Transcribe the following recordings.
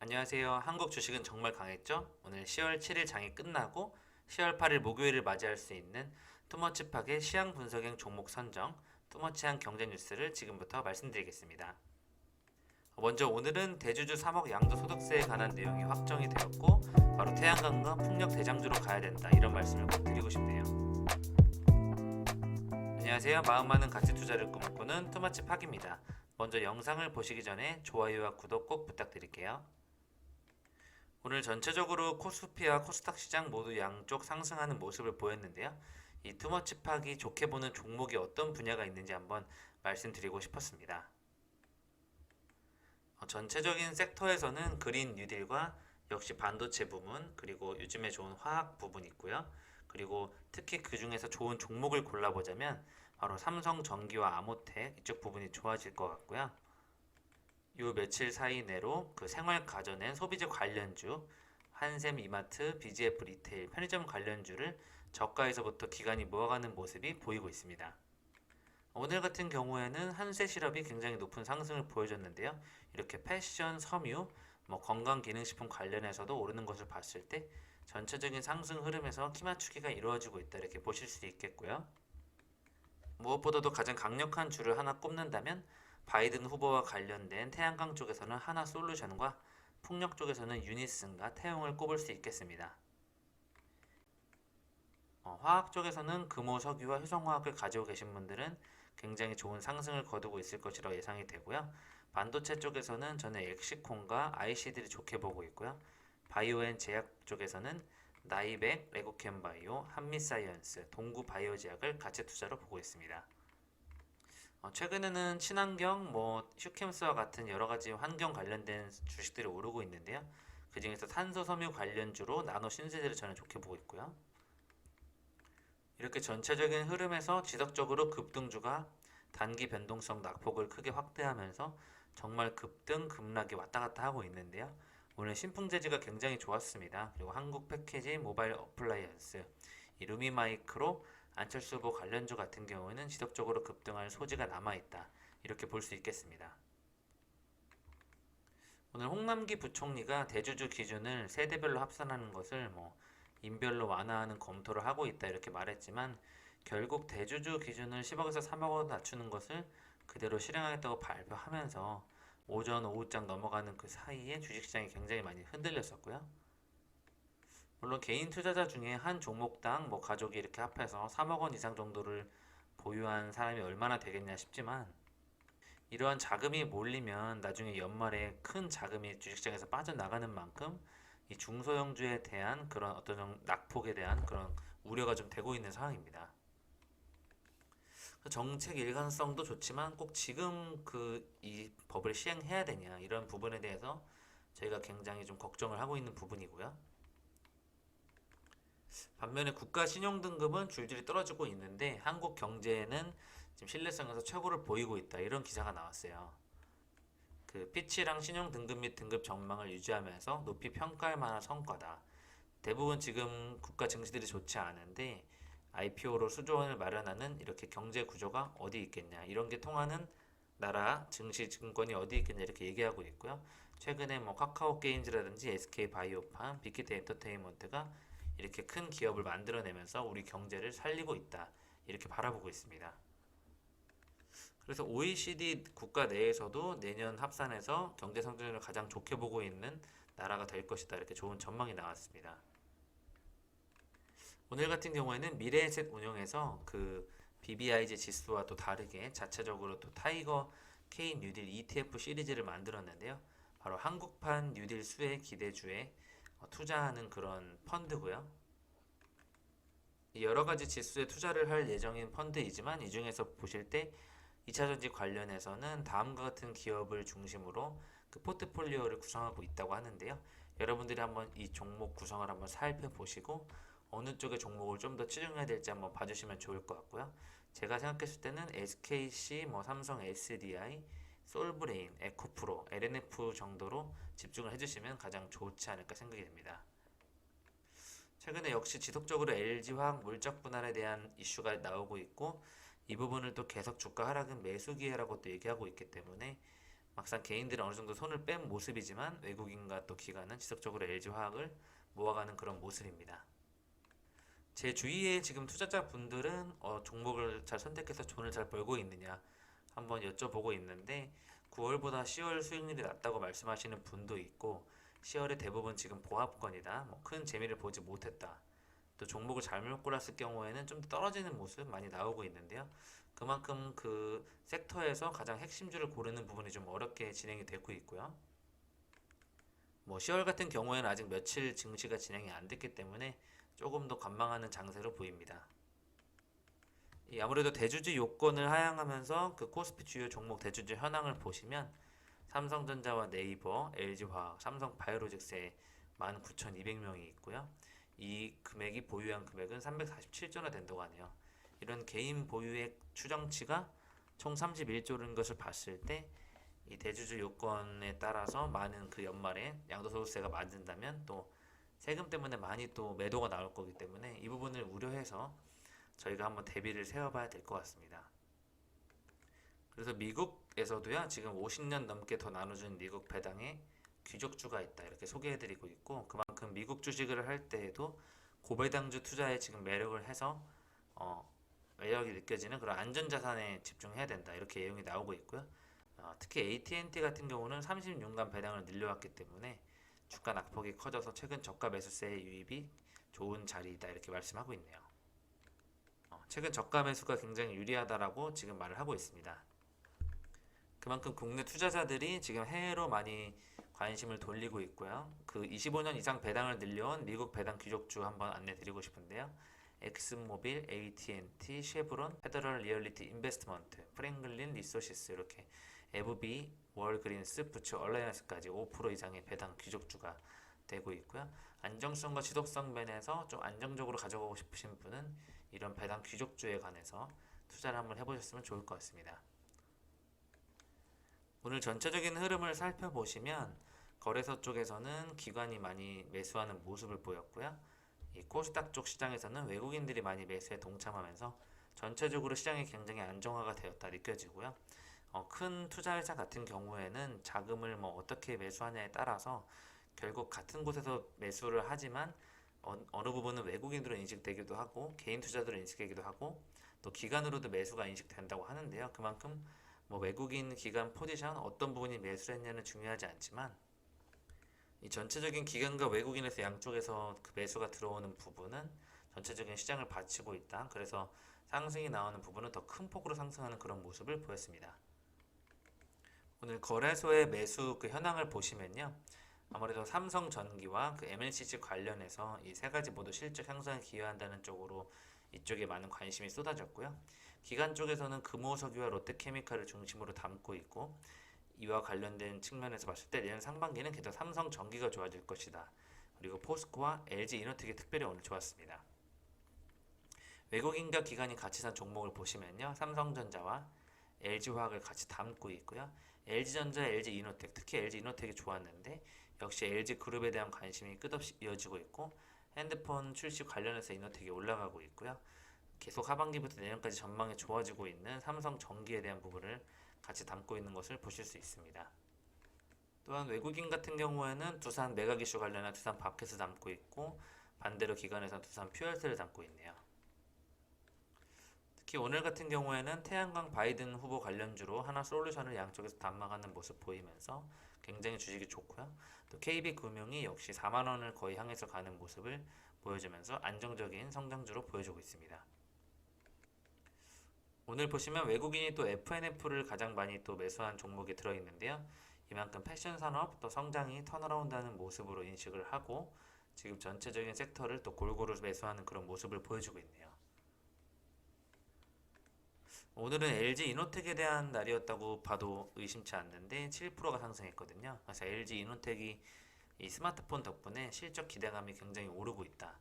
안녕하세요. 한국 주식은 정말 강했죠? 오늘 10월 7일 장이 끝나고 10월 8일 목요일을 맞이할 수 있는 투머치팍의 시황 분석형 종목 선정, 투머치한 경제 뉴스를 지금부터 말씀드리겠습니다. 먼저 오늘은 대주주 3억 양도소득세에 관한 내용이 확정이 되었고 바로 태양광과 풍력 대장주로 가야 된다 이런 말씀을 꼭 드리고 싶네요. 안녕하세요. 마음 많은 가치 투자를 꿈꾸는 투머치팍입니다. 먼저 영상을 보시기 전에 좋아요와 구독 꼭 부탁드릴게요. 오늘 전체적으로 코스피와 코스닥 시장 모두 양쪽 상승하는 모습을 보였는데요. 이 투머치팍이 좋게 보는 종목이 어떤 분야가 있는지 한번 말씀드리고 싶었습니다. 전체적인 섹터에서는 그린 뉴딜과 역시 반도체 부분, 그리고 요즘에 좋은 화학 부분이 있고요. 그리고 특히 그 중에서 좋은 종목을 골라보자면 바로 삼성전기와 아모텍 이쪽 부분이 좋아질 것 같고요. 요 며칠 사이 내로 그 생활 가전엔 소비재 관련주, 한샘 이마트, BGF 리테일, 편의점 관련주를 저가에서부터 기관이 모아가는 모습이 보이고 있습니다. 오늘 같은 경우에는 한세실업이 굉장히 높은 상승을 보여줬는데요. 이렇게 패션, 섬유, 건강기능식품 관련해서도 오르는 것을 봤을 때 전체적인 상승 흐름에서 키 맞추기가 이루어지고 있다 이렇게 보실 수 있겠고요. 무엇보다도 가장 강력한 주를 하나 꼽는다면 바이든 후보와 관련된 태양광 쪽에서는 하나솔루션과 풍력 쪽에서는 유니슨과 태용을 꼽을 수 있겠습니다. 화학 쪽에서는 금호, 석유와 효성화학을 가지고 계신 분들은 굉장히 좋은 상승을 거두고 있을 것이라 예상이 되고요. 반도체 쪽에서는 저는 엑시콘과 IC들이 좋게 보고 있고요. 바이오앤 제약 쪽에서는 나이백, 레고캠바이오, 한미사이언스, 동구바이오제약을 가치 투자로 보고 있습니다. 최근에는 친환경, 휴캠스와 같은 여러 가지 환경 관련된 주식들이 오르고 있는데요. 그 중에서 탄소 섬유 관련주로 나노 신세대를 저는 좋게 보고 있고요. 이렇게 전체적인 흐름에서 지속적으로 급등주가 단기 변동성 낙폭을 크게 확대하면서 정말 급등, 급락이 왔다 갔다 하고 있는데요. 오늘 신풍재지가 굉장히 좋았습니다. 그리고 한국 패키지, 모바일 어플라이언스, 이 루미마이크로, 안철수 후보 관련주 같은 경우에는 지속적으로 급등할 소지가 남아있다. 이렇게 볼 수 있겠습니다. 오늘 홍남기 부총리가 대주주 기준을 세대별로 합산하는 것을 인별로 완화하는 검토를 하고 있다 이렇게 말했지만 결국 대주주 기준을 10억에서 3억으로 낮추는 것을 그대로 실행하겠다고 발표하면서 오전 오후장 넘어가는 그 사이에 주식시장이 굉장히 많이 흔들렸었고요. 물론 개인 투자자 중에 한 종목당 가족이 이렇게 합해서 3억 원 이상 정도를 보유한 사람이 얼마나 되겠냐 싶지만 이러한 자금이 몰리면 나중에 연말에 큰 자금이 주식시장에서 빠져나가는 만큼 이 중소형주에 대한 그런 어떤 낙폭에 대한 그런 우려가 좀 되고 있는 상황입니다. 정책 일관성도 좋지만 꼭 지금 이 법을 시행해야 되냐 이런 부분에 대해서 저희가 굉장히 좀 걱정을 하고 있는 부분이고요. 반면에 국가 신용등급은 줄줄이 떨어지고 있는데 한국 경제는 지금 신뢰성에서 최고를 보이고 있다 이런 기사가 나왔어요. 그 피치랑 신용등급 및 등급 전망을 유지하면서 높이 평가할 만한 성과다. 대부분 지금 국가 증시들이 좋지 않은데 IPO로 수조원을 마련하는 이렇게 경제 구조가 어디 있겠냐 이런 게 통하는 나라 증시 증권이 어디 있겠냐 이렇게 얘기하고 있고요. 최근에 카카오 게임즈라든지 SK 바이오팜, 빅히트 엔터테인먼트가 이렇게 큰 기업을 만들어내면서 우리 경제를 살리고 있다 이렇게 바라보고 있습니다. 그래서 OECD 국가 내에서도 내년 합산해서 경제 성장률을 가장 좋게 보고 있는 나라가 될 것이다 이렇게 좋은 전망이 나왔습니다. 오늘 같은 경우에는 미래에셋 운용에서 그 BBIG 지수와 또 다르게 자체적으로 또 타이거 K 뉴딜 ETF 시리즈를 만들었는데요. 바로 한국판 뉴딜 수혜 기대주에 투자하는 그런 펀드고요. 여러 가지 지수에 투자를 할 예정인 펀드이지만 이 중에서 보실 때 2차전지 관련해서는 다음과 같은 기업을 중심으로 그 포트폴리오를 구성하고 있다고 하는데요. 여러분들이 한번 이 종목 구성을 한번 살펴보시고 어느 쪽의 종목을 좀 더 치중해야 될지 한번 봐주시면 좋을 것 같고요. 제가 생각했을 때는 SKC, 삼성 SDI, 솔브레인, 에코프로, LNF 정도로 집중을 해주시면 가장 좋지 않을까 생각이 됩니다. 최근에 역시 지속적으로 LG화학 물적 분할에 대한 이슈가 나오고 있고 이 부분을 또 계속 주가 하락은 매수 기회라고 또 얘기하고 있기 때문에 막상 개인들은 어느 정도 손을 뺀 모습이지만 외국인과 또 기관은 지속적으로 LG화학을 모아가는 그런 모습입니다. 제 주위에 지금 투자자분들은 종목을 잘 선택해서 돈을 잘 벌고 있느냐 한번 여쭤보고 있는데 9월보다 10월 수익률이 낮다고 말씀하시는 분도 있고 10월에 대부분 지금 보합권이다. 큰 재미를 보지 못했다. 또 종목을 잘못 골랐을 경우에는 좀 떨어지는 모습 많이 나오고 있는데요. 그만큼 그 섹터에서 가장 핵심주를 고르는 부분이 좀 어렵게 진행이 되고 있고요. 10월 같은 경우에는 아직 며칠 증시가 진행이 안 됐기 때문에 조금 더 관망하는 장세로 보입니다. 아무래도 대주주 요건을 하향하면서 그 코스피 주요 종목 대주주 현황을 보시면 삼성전자와 네이버, LG화학, 삼성바이오로직스에 19,200명이 있고요. 이 금액이 보유한 금액은 347조나 된다고 하네요. 이런 개인 보유액 추정치가 총 31조인 것을 봤을 때 이 대주주 요건에 따라서 많은 그 연말에 양도소득세가 맞는다면 또 세금 때문에 많이 또 매도가 나올 거기 때문에 이 부분을 우려해서 저희가 한번 대비를 세워봐야 될 것 같습니다. 그래서 미국에서도요 지금 50년 넘게 더 나눠준 미국 배당에 귀족주가 있다 이렇게 소개해드리고 있고 그만큼 미국 주식을 할 때에도 고배당주 투자에 지금 매력을 해서 매력이 느껴지는 그런 안전자산에 집중해야 된다 이렇게 내용이 나오고 있고요. 특히 AT&T 같은 경우는 36년간 배당을 늘려왔기 때문에 주가 낙폭이 커져서 최근 저가 매수세의 유입이 좋은 자리이다 이렇게 말씀하고 있네요. 최근 저가 매수가 굉장히 유리하다라고 지금 말을 하고 있습니다. 그만큼 국내 투자자들이 지금 해외로 많이 관심을 돌리고 있고요. 그 25년 이상 배당을 늘려온 미국 배당 귀족주 한번 안내 드리고 싶은데요. 엑슨모빌, AT&T, 쉐브론, 페더럴 리얼리티 인베스트먼트, 프랭글린 리소시스 이렇게 FB, 월그린스, 부츠 얼라이언스까지 5% 이상의 배당 귀족주가 되고 있고요. 안정성과 지속성 면에서 좀 안정적으로 가져가고 싶으신 분은 이런 배당 귀족주에 관해서 투자를 한번 해보셨으면 좋을 것 같습니다. 오늘 전체적인 흐름을 살펴보시면 거래소 쪽에서는 기관이 많이 매수하는 모습을 보였고요. 이 코스닥 쪽 시장에서는 외국인들이 많이 매수에 동참하면서 전체적으로 시장이 굉장히 안정화가 되었다 느껴지고요. 큰 투자회사 같은 경우에는 자금을 어떻게 매수하냐에 따라서 결국 같은 곳에서 매수를 하지만 어느 부분은 외국인으로 인식되기도 하고 개인 투자자로 인식되기도 하고 또 기관으로도 매수가 인식된다고 하는데요. 그만큼 외국인 기관 포지션 어떤 부분이 매수를 했냐는 중요하지 않지만 이 전체적인 기관과 외국인에서 양쪽에서 그 매수가 들어오는 부분은 전체적인 시장을 받치고 있다. 그래서 상승이 나오는 부분은 더 큰 폭으로 상승하는 그런 모습을 보였습니다. 오늘 거래소의 매수 그 현황을 보시면요. 아무래도 삼성전기와 그 MLCC 관련해서 이 세 가지 모두 실적 향상에 기여한다는 쪽으로 이쪽에 많은 관심이 쏟아졌고요. 기관 쪽에서는 금호석유와 롯데케미칼을 중심으로 담고 있고 이와 관련된 측면에서 봤을 때 내년 상반기는 계속 삼성전기가 좋아질 것이다. 그리고 포스코와 LG이노텍이 특별히 오늘 좋았습니다. 외국인과 기관이 같이 산 종목을 보시면요. 삼성전자와 LG화학을 같이 담고 있고요. LG전자, LG이노텍, 특히 LG이노텍이 좋았는데 역시 LG그룹에 대한 관심이 끝없이 이어지고 있고 핸드폰 출시 관련해서 이노텍이 올라가고 있고요. 계속 하반기부터 내년까지 전망이 좋아지고 있는 삼성전기에 대한 부분을 같이 담고 있는 것을 보실 수 있습니다. 또한 외국인 같은 경우에는 두산 메가기슈 관련한 두산 바켓을 담고 있고 반대로 기관에서는 두산 퓨얼셀을 담고 있네요. 특히 오늘 같은 경우에는 태양광 바이든 후보 관련주로 하나솔루션을 양쪽에서 담아가는 모습 보이면서 굉장히 주식이 좋고요. 또 KB금융이 역시 4만원을 거의 향해서 가는 모습을 보여주면서 안정적인 성장주로 보여주고 있습니다. 오늘 보시면 외국인이 또 FNF를 가장 많이 또 매수한 종목이 들어있는데요. 이만큼 패션 산업 또 성장이 턴어라운드하는 모습으로 인식을 하고 지금 전체적인 섹터를 또 골고루 매수하는 그런 모습을 보여주고 있네요. 오늘은 LG이노텍에 대한 날이었다고 봐도 의심치 않는데 7%가 상승했거든요. 그래서 LG이노텍이 이 스마트폰 덕분에 실적 기대감이 굉장히 오르고 있다.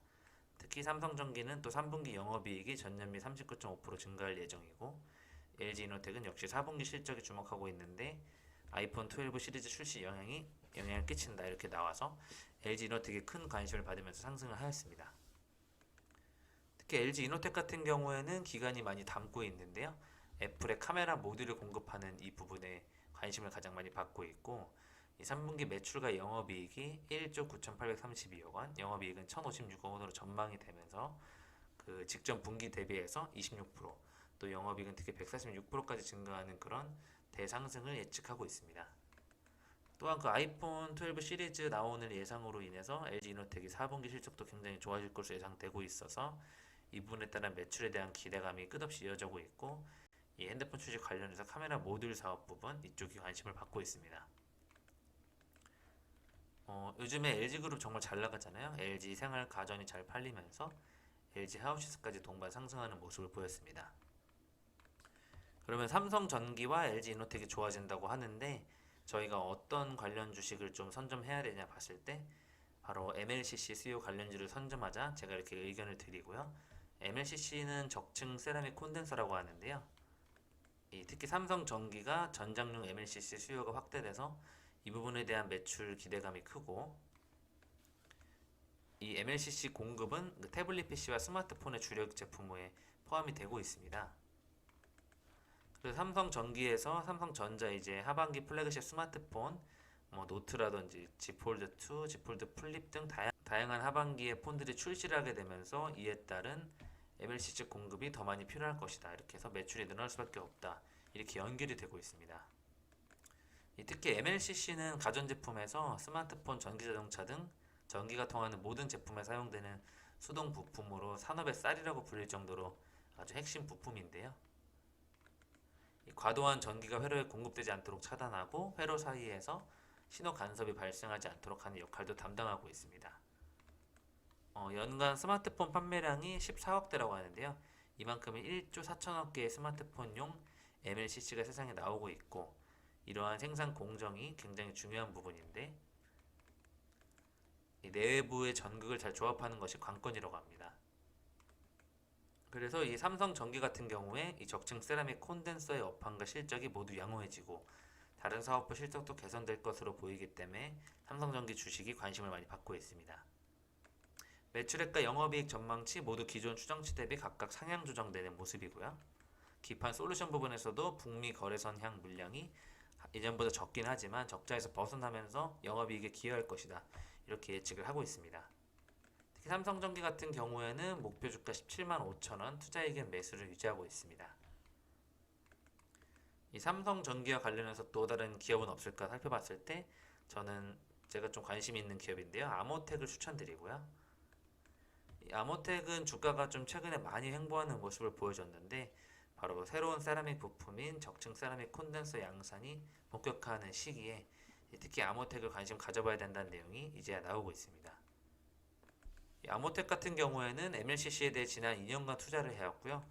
특히 삼성전기는 또 3분기 영업이익이 전년비 39.5% 증가할 예정이고 LG이노텍은 역시 4분기 실적에 주목하고 있는데 아이폰 12 시리즈 출시 영향을 끼친다 이렇게 나와서 LG이노텍이 큰 관심을 받으면서 상승을 하였습니다. 특히 LG이노텍 같은 경우에는 기관이 많이 담고 있는데요. 애플의 카메라 모듈을 공급하는 이 부분에 관심을 가장 많이 받고 있고, 이 3분기 매출과 영업이익이 1조 9,832억 원, 영업이익은 1,056억 원으로 전망이 되면서 그 직전 분기 대비해서 26%, 또 영업이익은 특히 146%까지 증가하는 그런 대상승을 예측하고 있습니다. 또한 그 아이폰 12 시리즈 나오는 예상으로 인해서 LG이노텍이 4분기 실적도 굉장히 좋아질 것으로 예상되고 있어서 이 부분에 따른 매출에 대한 기대감이 끝없이 이어지고 있고, 이 핸드폰 출시 관련해서 카메라 모듈 사업 부분 이쪽이 관심을 받고 있습니다. 요즘에 LG그룹 정말 잘 나가잖아요. LG 생활 가전이 잘 팔리면서 LG 하우시스까지 동반 상승하는 모습을 보였습니다. 그러면 삼성전기와 LG이노텍이 좋아진다고 하는데, 저희가 어떤 관련 주식을 좀 선점해야 되냐 봤을 때 바로 MLCC 수요 관련주를 선점하자 제가 이렇게 의견을 드리고요. MLCC는 적층 세라믹 콘덴서라고 하는데요. 특히 삼성전기가 전장용 MLCC 수요가 확대돼서 이 부분에 대한 매출 기대감이 크고, 이 MLCC 공급은 태블릿 PC와 스마트폰의 주력 제품에 포함이 되고 있습니다. 그래서 삼성전기에서 삼성전자 이제 하반기 플래그십 스마트폰, 뭐 노트라든지 Z 폴드 2, Z 폴드 플립 등 다양한 하반기의 폰들이 출시를 하게 되면서 이에 따른 MLCC 공급이 더 많이 필요할 것이다. 이렇게 해서 매출이 늘어날 수밖에 없다. 이렇게 연결이 되고 있습니다. 특히 MLCC는 가전제품에서 스마트폰, 전기자동차 등 전기가 통하는 모든 제품에 사용되는 수동 부품으로 산업의 쌀이라고 불릴 정도로 아주 핵심 부품인데요. 과도한 전기가 회로에 공급되지 않도록 차단하고 회로 사이에서 신호 간섭이 발생하지 않도록 하는 역할도 담당하고 있습니다. 연간 스마트폰 판매량이 14억대라고 하는데요. 이만큼은 1조 4천억 개의 스마트폰용 MLCC가 세상에 나오고 있고, 이러한 생산 공정이 굉장히 중요한 부분인데, 내부의 전극을 잘 조합하는 것이 관건이라고 합니다. 그래서 이 삼성전기 같은 경우에 이 적층 세라믹 콘덴서의 업황과 실적이 모두 양호해지고 다른 사업부 실적도 개선될 것으로 보이기 때문에 삼성전기 주식이 관심을 많이 받고 있습니다. 매출액과 영업이익 전망치 모두 기존 추정치 대비 각각 상향 조정되는 모습이고요. 기판 솔루션 부분에서도 북미 거래선 향 물량이 예전보다 적긴 하지만 적자에서 벗어나면서 영업이익에 기여할 것이다. 이렇게 예측을 하고 있습니다. 특히 삼성전기 같은 경우에는 목표 주가 17만 5천원, 투자이익은 매수를 유지하고 있습니다. 이 삼성전기와 관련해서 또 다른 기업은 없을까 살펴봤을 때 저는 제가 좀 관심 있는 기업인데요. 아모텍을 추천드리고요. 이 아모텍은 주가가 좀 최근에 많이 횡보하는 모습을 보여줬는데, 바로 새로운 세라믹 부품인 적층 세라믹 콘덴서 양산이 본격화하는 시기에 특히 아모텍을 관심 가져봐야 된다는 내용이 이제야 나오고 있습니다. 아모텍 같은 경우에는 MLCC에 대해 지난 2년간 투자를 해왔고요.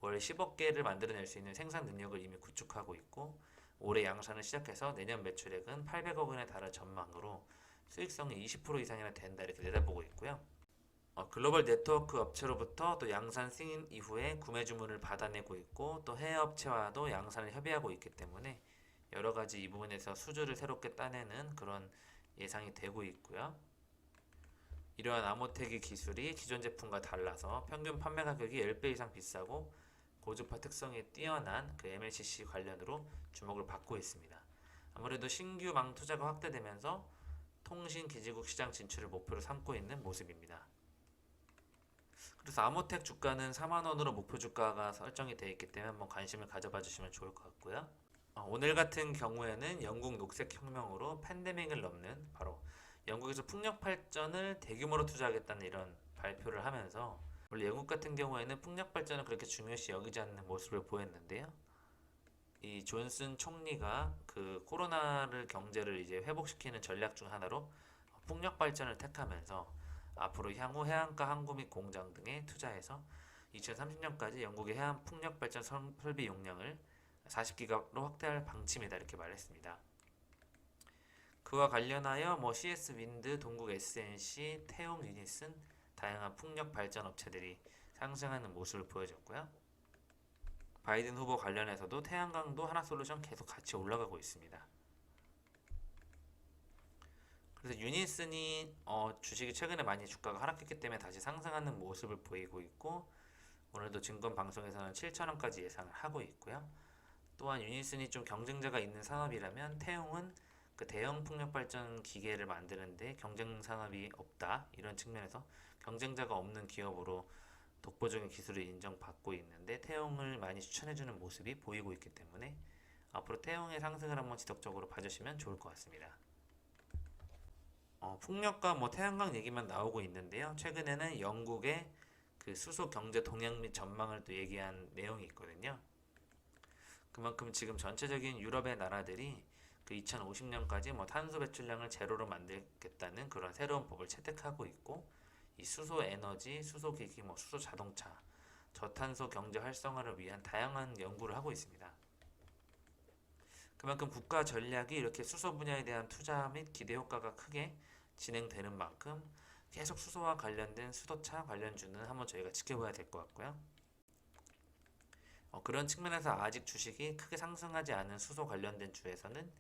월 10억 개를 만들어낼 수 있는 생산 능력을 이미 구축하고 있고, 올해 양산을 시작해서 내년 매출액은 800억 원에 달할 전망으로 수익성이 20% 이상이나 된다 이렇게 내다보고 있고요. 글로벌 네트워크 업체로부터 또 양산 승인 이후에 구매 주문을 받아내고 있고, 또 해외 업체와도 양산을 협의하고 있기 때문에 여러 가지 이 부분에서 수주를 새롭게 따내는 그런 예상이 되고 있고요. 이러한 아모텍의 기술이 기존 제품과 달라서 평균 판매 가격이 10배 이상 비싸고 고주파 특성이 뛰어난 그 MLCC 관련으로 주목을 받고 있습니다. 아무래도 신규 망 투자가 확대되면서 통신 기지국 시장 진출을 목표로 삼고 있는 모습입니다. 그래서 아모텍 주가는 4만원으로 목표 주가가 설정이 되어 있기 때문에 한번 관심을 가져봐 주시면 좋을 것 같고요. 오늘 같은 경우에는 영국 녹색혁명으로 팬데믹을 넘는, 바로 영국에서 풍력 발전을 대규모로 투자하겠다는 이런 발표를 하면서, 원래 영국 같은 경우에는 풍력 발전을 그렇게 중요시 여기지 않는 모습을 보였는데요. 이 존슨 총리가 그 코로나를 경제를 이제 회복시키는 전략 중 하나로 풍력 발전을 택하면서 앞으로 향후 해안가 항구 및 공장 등에 투자해서 2030년까지 영국의 해안 풍력 발전 설비 용량을 40기가로 확대할 방침이다 이렇게 말했습니다. 그와 관련하여 CS 윈드, 동국 SNC, 태움 유니슨 다양한 풍력 발전 업체들이 상승하는 모습을 보여줬고요. 바이든 후보 관련해서도 태양광도 하나솔루션 계속 같이 올라가고 있습니다. 그래서 유니슨이 주식이 최근에 많이 주가가 하락했기 때문에 다시 상승하는 모습을 보이고 있고, 오늘도 증권 방송에서는 7,000원까지 예상을 하고 있고요. 또한 유닛슨이 좀 경쟁자가 있는 산업이라면 태용은 그 대형 풍력 발전 기계를 만드는데 경쟁 산업이 없다 이런 측면에서 경쟁자가 없는 기업으로 독보적인 기술을 인정받고 있는데 태용을 많이 추천해주는 모습이 보이고 있기 때문에 앞으로 태용의 상승을 한번 지속적으로 봐주시면 좋을 것 같습니다. 풍력과 태양광 얘기만 나오고 있는데요. 최근에는 영국의 그 수소 경제 동향 및 전망을 또 얘기한 내용이 있거든요. 그만큼 지금 전체적인 유럽의 나라들이 그 2050년까지 탄소 배출량을 제로로 만들겠다는 그런 새로운 법을 채택하고 있고, 이 수소 에너지, 수소 기기, 수소 자동차, 저탄소 경제 활성화를 위한 다양한 연구를 하고 있습니다. 그만큼 국가 전략이 이렇게 수소 분야에 대한 투자 및 기대 효과가 크게 진행되는 만큼 계속 수소와 관련된 수소차 관련주는 한번 저희가 지켜봐야 될 것 같고요. 그런 측면에서 아직 주식이 크게 상승하지 않은 수소 관련된 주에서는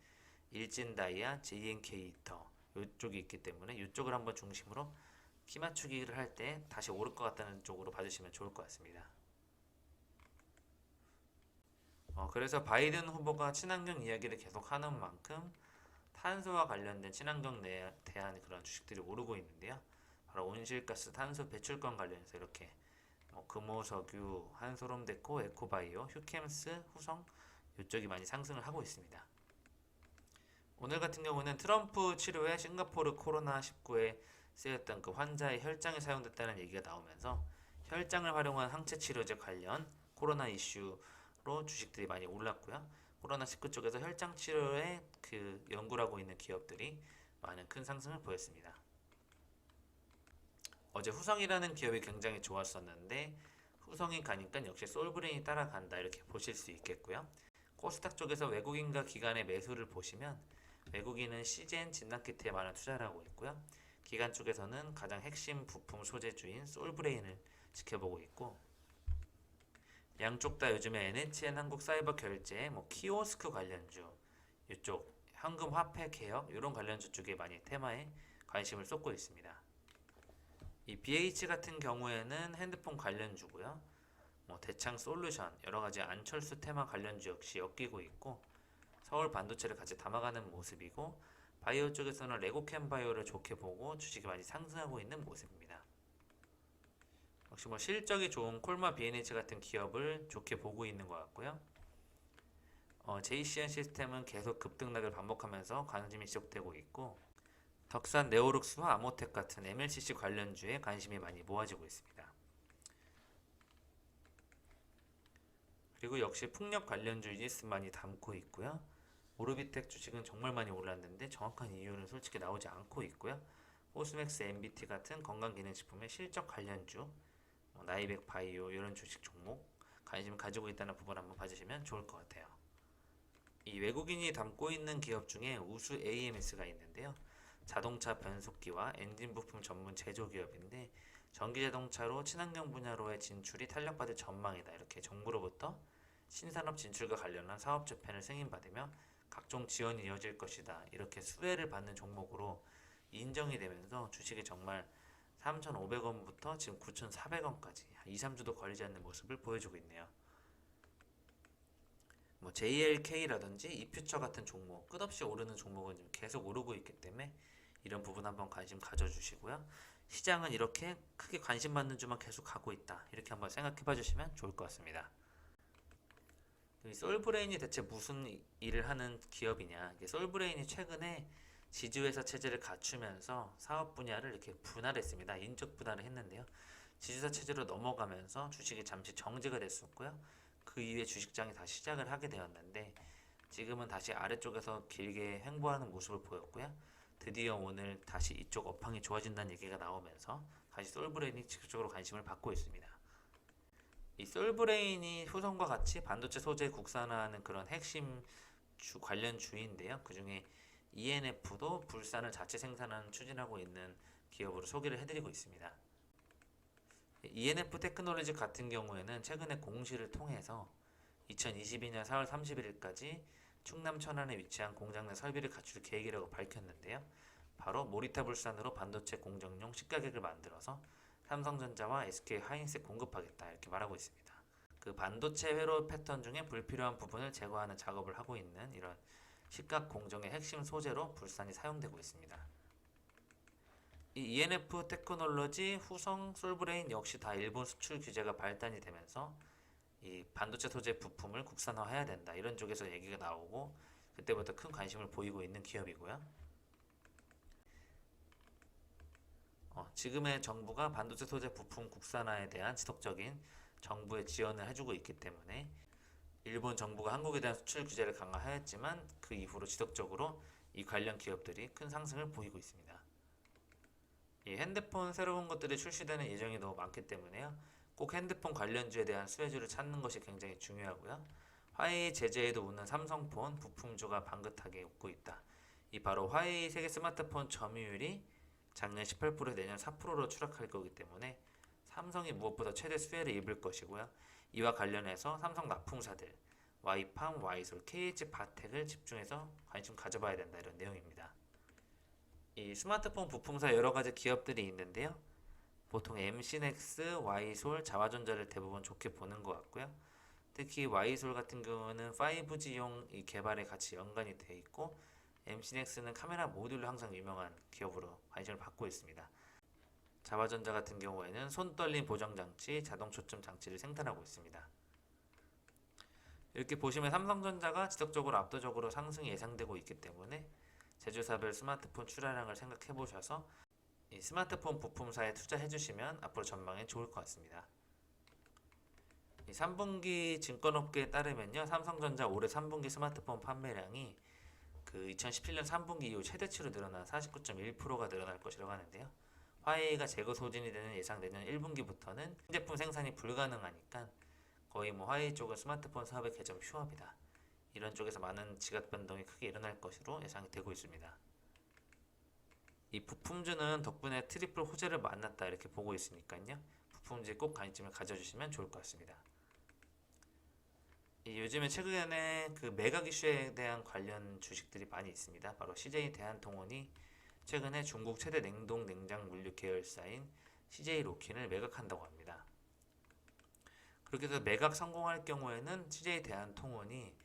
일진다이아, JNK 히터 이쪽이 있기 때문에 이쪽을 한번 중심으로 키 맞추기를 할 때 다시 오를 것 같다는 쪽으로 봐주시면 좋을 것 같습니다. 그래서 바이든 후보가 친환경 이야기를 계속 하는 만큼 탄소와 관련된 친환경에 대한 그런 주식들이 오르고 있는데요. 바로 온실가스 탄소 배출권 관련해서 이렇게 금호석유, 한솔롬데코, 에코바이오, 휴캠스, 후성 이쪽이 많이 상승을 하고 있습니다. 오늘 같은 경우는 트럼프 치료에 싱가포르 코로나19에 쓰였던 그 환자의 혈장이 사용됐다는 얘기가 나오면서 혈장을 활용한 항체 치료제 관련 코로나 이슈로 주식들이 많이 올랐고요. 코로나19 쪽에서 혈장 치료에 그 연구를 하고 있는 기업들이 많은 큰 상승을 보였습니다. 어제 후성이라는 기업이 굉장히 좋았었는데 후성이 가니까 역시 솔브레인이 따라간다 이렇게 보실 수 있겠고요. 코스닥 쪽에서 외국인과 기관의 매수를 보시면 외국인은 시젠 진단키트에 많은 투자를 하고 있고요. 기관 쪽에서는 가장 핵심 부품 소재주인 솔브레인을 지켜보고 있고, 양쪽 다 요즘에 NHN 한국사이버 결제, 키오스크 관련주, 이쪽 현금 화폐 개혁 이런 관련주 쪽에 많이 테마에 관심을 쏟고 있습니다. 이 BH 같은 경우에는 핸드폰 관련주고요. 대창 솔루션 여러 가지 안철수 테마 관련주 역시 엮이고 있고, 서울 반도체를 같이 담아가는 모습이고, 바이오 쪽에서는 레고캠 바이오를 좋게 보고 주식이 많이 상승하고 있는 모습입니다. 역시 실적이 좋은 콜마 B&H 같은 기업을 좋게 보고 있는 것 같고요. JCN 시스템은 계속 급등락을 반복하면서 관심이 지속되고 있고, 덕산 네오룩스와 아모텍 같은 MLCC 관련주에 관심이 많이 모아지고 있습니다. 그리고 역시 풍력 관련주 유니스 많이 담고 있고요. 오르비텍 주식은 정말 많이 올랐는데 정확한 이유는 솔직히 나오지 않고 있고요. 호스맥스 MBT 같은 건강기능식품의 실적 관련주, 나이백 바이오 이런 주식 종목 관심 가지고 있다는 부분 한번 봐주시면 좋을 것 같아요. 이 외국인이 담고 있는 기업 중에 우수 AMS가 있는데요. 자동차 변속기와 엔진 부품 전문 제조기업인데 전기자동차로 친환경 분야로의 진출이 탄력받을 전망이다 이렇게 정부로부터 신산업 진출과 관련한 사업 재편을 승인받으며 각종 지원이 이어질 것이다 이렇게 수혜를 받는 종목으로 인정이 되면서 주식이 정말 3,500원부터 지금 9,400원까지 2, 3주도 걸리지 않는 모습을 보여주고 있네요. JLK라든지 이퓨처 같은 종목 끝없이 오르는 종목은 지금 계속 오르고 있기 때문에 이런 부분 한번 관심 가져주시고요. 시장은 이렇게 크게 관심 받는 주만 계속 가고 있다 이렇게 한번 생각해 봐주시면 좋을 것 같습니다. 솔브레인이 대체 무슨 일을 하는 기업이냐, 솔브레인이 최근에 지주회사 체제를 갖추면서 사업 분야를 이렇게 분할했습니다. 인적 분할을 했는데요. 지주사 체제로 넘어가면서 주식이 잠시 정지가 됐었고요. 그 이후에 주식장이 다시 시작을 하게 되었는데 지금은 다시 아래쪽에서 길게 횡보하는 모습을 보였고요. 드디어 오늘 다시 이쪽 업황이 좋아진다는 얘기가 나오면서 다시 솔브레인이 직접적으로 관심을 받고 있습니다. 이 솔브레인이 후성과 같이 반도체 소재 국산화하는 그런 핵심 관련 주인데요. 그 중에 ENF도 불산을 자체 생산하는 추진하고 있는 기업으로 소개를 해드리고 있습니다. ENF 테크놀로지 같은 경우에는 최근에 공시를 통해서 2022년 4월 31일까지 충남 천안에 위치한 공장 내 설비를 갖출 계획이라고 밝혔는데요. 바로 모리타 불산으로 반도체 공정용 식가격을 만들어서 삼성전자와 SK 하이닉스에 공급하겠다 이렇게 말하고 있습니다. 그 반도체 회로 패턴 중에 불필요한 부분을 제거하는 작업을 하고 있는 이런 시각 공정의 핵심 소재로 불산이 사용되고 있습니다. 이 ENF 테크놀로지, 후성, 솔브레인 역시 다 일본 수출 규제가 발단이 되면서 이 반도체 소재 부품을 국산화해야 된다 이런 쪽에서 얘기가 나오고 그때부터 큰 관심을 보이고 있는 기업이고요. 지금의 정부가 반도체 소재 부품 국산화에 대한 지속적인 정부의 지원을 해주고 있기 때문에 일본 정부가 한국에 대한 수출 규제를 강화하였지만 그 이후로 지속적으로 이 관련 기업들이 큰 상승을 보이고 있습니다. 이 핸드폰 새로운 것들이 출시되는 예정이 너무 많기 때문에요. 꼭 핸드폰 관련주에 대한 수혜주를 찾는 것이 굉장히 중요하고요. 화웨이 제재에도 웃는 삼성폰 부품주가 반긋하게 웃고 있다. 이 바로 화웨이 세계 스마트폰 점유율이 작년 18%에서 내년 4%로 추락할 거기 때문에 삼성이 무엇보다 최대 수혜를 입을 것이고요. 이와 관련해서 삼성 납품사들 와이팜, 와이솔, KH바텍을 집중해서 관심 가져봐야 된다 이런 내용입니다. 이 스마트폰 부품사 여러 가지 기업들이 있는데요. 보통 MC넥스, 와이솔, 자화전자를 대부분 좋게 보는 것 같고요. 특히 와이솔 같은 경우는 5G용 이 개발에 같이 연관이 되어 있고 MC넥스는 카메라 모듈로 항상 유명한 기업으로 관심을 받고 있습니다. 자화전자 같은 경우에는 손 떨림 보정 장치, 자동 초점 장치를 생산하고 있습니다. 이렇게 보시면 삼성전자가 지속적으로 압도적으로 상승이 예상되고 있기 때문에 제조사별 스마트폰 출하량을 생각해 보셔서 이 스마트폰 부품사에 투자해 주시면 앞으로 전망에 좋을 것 같습니다. 이 3분기 증권업계에 따르면요, 삼성전자 올해 3분기 스마트폰 판매량이 그 2017년 3분기 이후 최대치로 늘어난 49.1%가 늘어날 것이라고 하는데요. 화웨이가 재고 소진이 되는 예상 내년 1분기부터는 신제품 생산이 불가능하니까 거의 화웨이 쪽은 스마트폰 사업의 개점 휴업이다. 이런 쪽에서 많은 지각 변동이 크게 일어날 것으로 예상이 되고 있습니다. 이 부품주는 덕분에 트리플 호재를 만났다 이렇게 보고 있으니까요. 부품주에 꼭 관심을 가져주시면 좋을 것 같습니다. 요즘에 최근에 그 매각 이슈에 대한 관련 주식들이 많이 있습니다. 바로 CJ 대한통운이 최근에 중국 최대 냉동 냉장 물류 계열사인 CJ 로킨을 매각한다고 합니다. 그렇게 해서 매각 성공할 경우에는 CJ 대한통운이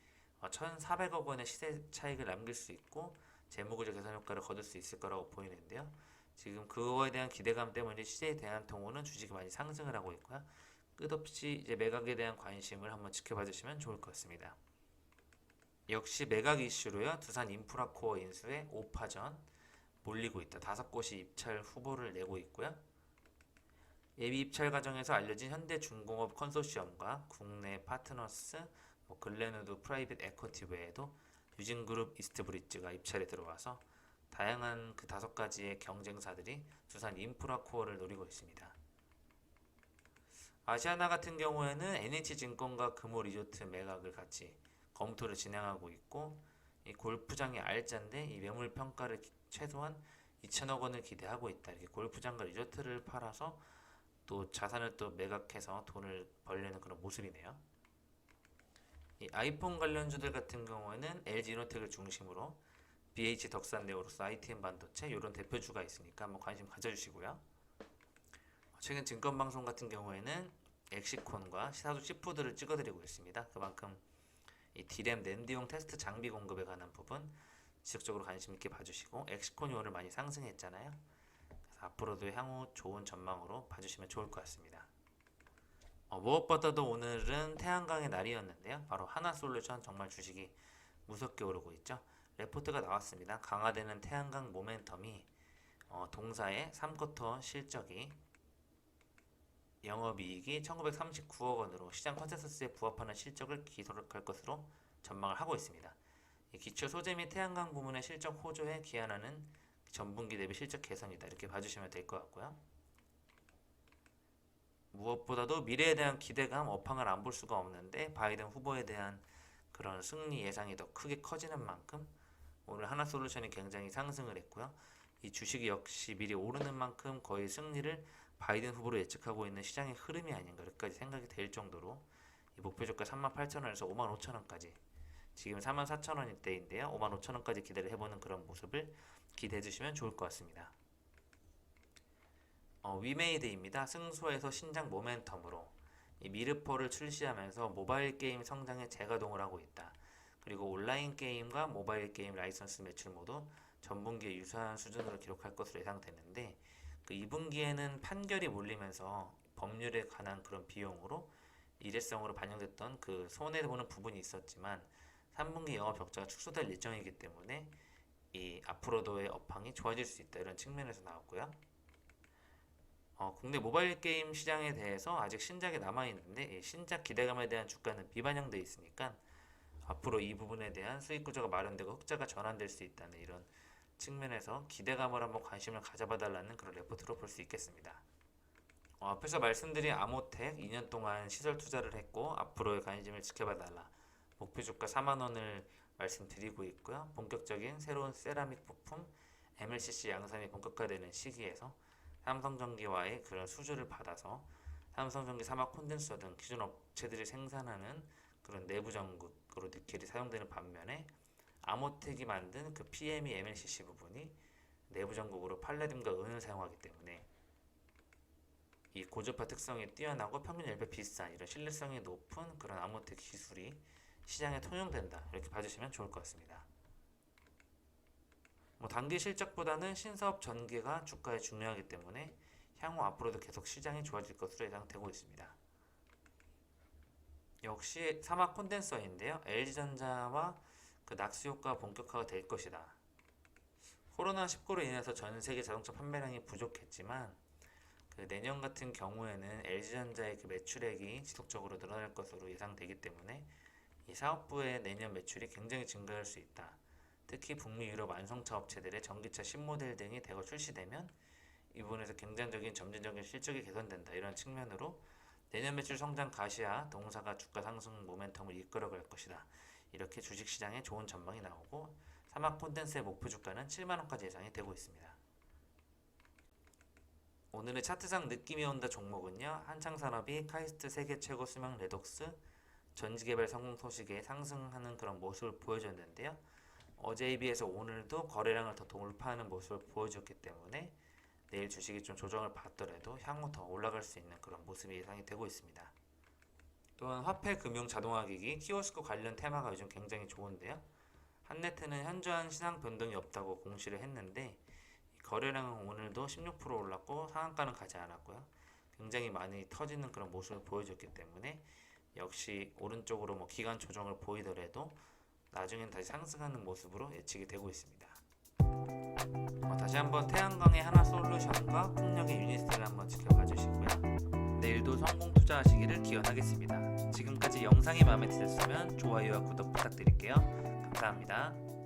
1,400억 원의 시세 차익을 남길 수 있고 재무구조 개선 효과를 거둘 수 있을 거라고 보이는데요. 지금 그거에 대한 기대감 때문에 CJ 대한통운은 주식이 많이 상승을 하고 있고요. 끝없이 이제 매각에 대한 관심을 한번 지켜봐 주시면 좋을 것 같습니다. 역시 매각 이슈로요. 두산 인프라코어 인수에 5파전 몰리고 있다. 5곳이 입찰 후보를 내고 있고요. 예비 입찰 과정에서 알려진 현대중공업 컨소시엄과 국내 파트너스, 글렌우드 프라이빗 에쿼티 외에도 유진그룹 이스트브릿지가 입찰에 들어와서 다양한 그 5가지의 경쟁사들이 두산 인프라코어를 노리고 있습니다. 아시아나 같은 경우에는 NH증권과 금호리조트 매각을 같이 검토를 진행하고 있고 이 골프장의 알짜인데 이 매물 평가를 최소한 2천억 원을 기대하고 있다. 이렇게 골프장과 리조트를 팔아서 또 자산을 또 매각해서 돈을 벌려는 그런 모습이네요. 이 아이폰 관련주들 같은 경우에는 LG 이노텍을 중심으로 BH 덕산네오로스, ITM 반도체 이런 대표주가 있으니까 한번 관심 가져주시고요. 최근 증권방송 같은 경우에는 엑시콘과 시사도 시푸드를 찍어드리고 있습니다. 그만큼 이 D램 낸드용 테스트 장비 공급에 관한 부분 지속적으로 관심 있게 봐주시고 엑시콘이 오늘 많이 상승했잖아요. 그래서 앞으로도 향후 좋은 전망으로 봐주시면 좋을 것 같습니다. 무엇보다도 오늘은 태양광의 날이었는데요. 바로 하나솔루션 정말 주식이 무섭게 오르고 있죠. 레포트가 나왔습니다. 강화되는 태양광 모멘텀이 동사의 3쿼터 실적이 영업이익이 1939억 원으로 시장 컨센서스에 부합하는 실적을 기록할 것으로 전망을 하고 있습니다. 기초 소재 및 태양광 부문의 실적 호조에 기한하는 전분기 대비 실적 개선이다. 이렇게 봐주시면 될 것 같고요. 무엇보다도 미래에 대한 기대감, 업황을 안 볼 수가 없는데 바이든 후보에 대한 그런 승리 예상이 더 크게 커지는 만큼 오늘 하나솔루션이 굉장히 상승을 했고요. 이 주식이 역시 미리 오르는 만큼 거의 승리를 바이든 후보로 예측하고 있는 시장의 흐름이 아닌가 이렇게까지 생각이 될 정도로 이 목표 주가 35,000원에서 55,000원까지 지금 44,000원대인데요. 55,000원까지 기대를 해보는 그런 모습을 기대해 주시면 좋을 것 같습니다. 위메이드입니다. 승소에서 신장 모멘텀으로 이 미르포를 출시하면서 모바일 게임 성장에 재가동을 하고 있다. 그리고 온라인 게임과 모바일 게임 라이선스 매출 모두 전분기에 유사한 수준으로 기록할 것으로 예상되는데, 그 2분기에는 판결이 몰리면서 법률에 관한 그런 비용으로 일회성으로 반영됐던 그 손해보는 부분이 있었지만 3분기 영업 적자가 축소될 예정이기 때문에 이 앞으로도의 업황이 좋아질 수 있다, 이런 측면에서 나왔고요. 국내 모바일 게임 시장에 대해서 아직 신작이 남아있는데 이 신작 기대감에 대한 주가는 미반영되어 있으니까 앞으로 이 부분에 대한 수익 구조가 마련되고 흑자가 전환될 수 있다는 이런 측면에서 기대감을 한번 관심을 가져봐달라는 그런 레포트로 볼 수 있겠습니다. 앞에서 말씀드린 아모텍 2년 동안 시설 투자를 했고 앞으로의 관심을 지켜봐달라, 목표 주가 4만원을 말씀드리고 있고요. 본격적인 새로운 세라믹 부품 MLCC 양산이 본격화되는 시기에서 삼성전기와의 그런 수주를 받아서 삼성전기 사막 콘덴서 등 기존 업체들이 생산하는 그런 내부 전극으로 니켈이 사용되는 반면에 아모텍이 만든 그 PME MLCC 부분이 내부 전극으로 팔레딘과 은을 사용하기 때문에 이 고주파 특성이 뛰어나고 평균 10배 비싼 이런 신뢰성이 높은 그런 아모텍 기술이 시장에 통용된다, 이렇게 봐주시면 좋을 것 같습니다. 단기 실적보다는 신사업 전개가 주가에 중요하기 때문에 향후 앞으로도 계속 시장이 좋아질 것으로 예상되고 있습니다. 역시 사막 콘덴서인데요. LG전자와 그 낙수 효과가 본격화가 될 것이다. 코로나19로 인해서 전 세계 자동차 판매량이 부족했지만 그 내년 같은 경우에는 LG전자의 그 매출액이 지속적으로 늘어날 것으로 예상되기 때문에 이 사업부의 내년 매출이 굉장히 증가할 수 있다. 특히 북미 유럽 완성차 업체들의 전기차 신모델 등이 대거 출시되면 이 부분에서 굉장적인 점진적인 실적이 개선된다, 이런 측면으로 내년 매출 성장 가시화 동사가 주가 상승 모멘텀을 이끌어갈 것이다, 이렇게 주식시장에 좋은 전망이 나오고 사막 콘덴서의 목표 주가는 7만원까지 예상이 되고 있습니다. 오늘의 차트상 느낌이 온다 종목은요, 한창산업이 카이스트 세계 최고 수명 레독스 전지개발 성공 소식에 상승하는 그런 모습을 보여줬는데요. 어제에 비해서 오늘도 거래량을 더 돌파하는 모습을 보여줬기 때문에 내일 주식이 좀 조정을 받더라도 향후 더 올라갈 수 있는 그런 모습이 예상이 되고 있습니다. 또한 화폐, 금융, 자동화기기, 키오스크 관련 테마가 요즘 굉장히 좋은데요. 한네트는 현저한 시장 변동이 없다고 공시를 했는데 거래량은 오늘도 16% 올랐고 상한가는 가지 않았고요. 굉장히 많이 터지는 그런 모습을 보여줬기 때문에 역시 오른쪽으로 기간 조정을 보이더라도 나중엔 다시 상승하는 모습으로 예측이 되고 있습니다. 다시 한번 태양광의 하나솔루션과 풍력의 유니스를 한번 지켜봐 주시고요. 내일도 성공 투자하시기를 기원하겠습니다. 지금까지 영상이 마음에 드셨으면 좋아요와 구독 부탁드릴게요. 감사합니다.